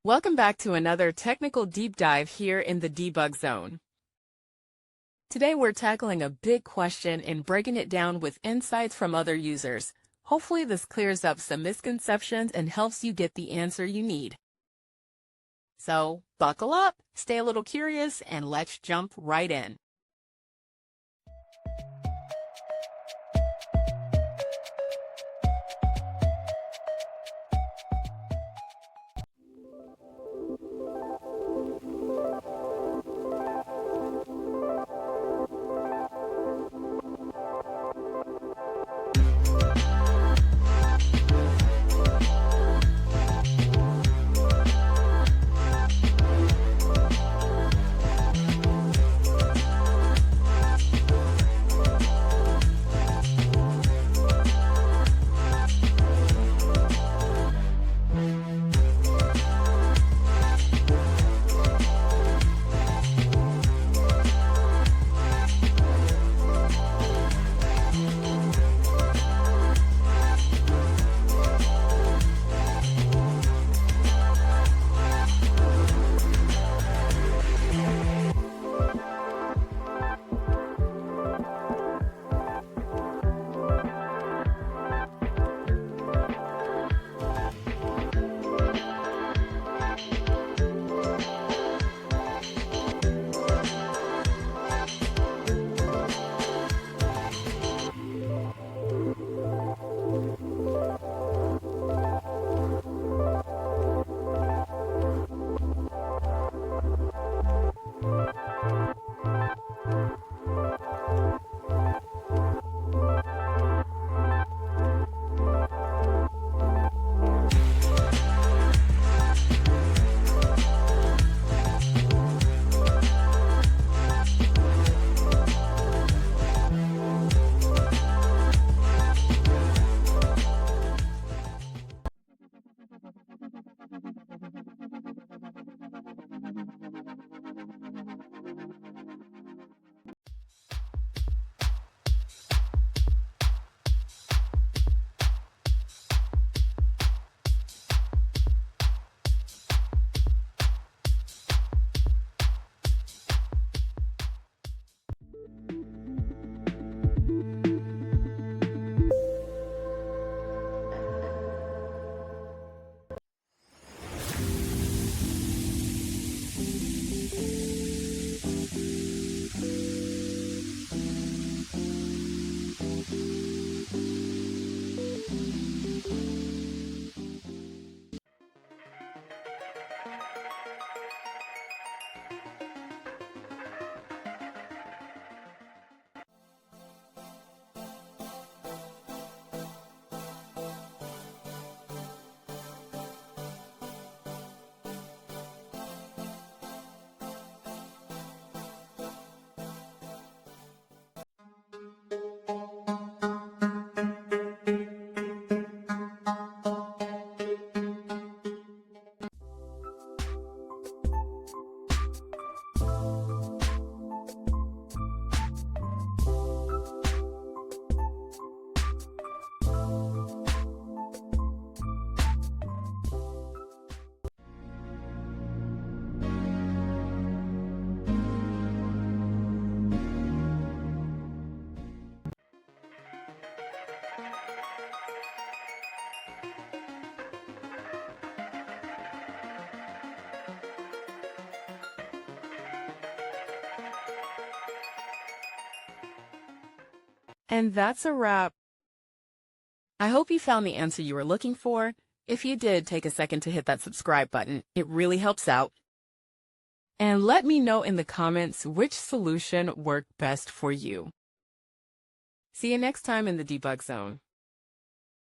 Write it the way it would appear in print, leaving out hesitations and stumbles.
Welcome back to another technical deep dive here in the debug zone. Today we're tackling a big question and breaking it down with insights from other users. Hopefully this clears up some misconceptions and helps you get the answer you need. So buckle up, stay a little curious, and let's jump right in. And that's a wrap. I hope you found the answer you were looking for. If you did, take a second to hit that subscribe button. It really helps out. And let me know in the comments which solution worked best for you. See you next time in the debug zone.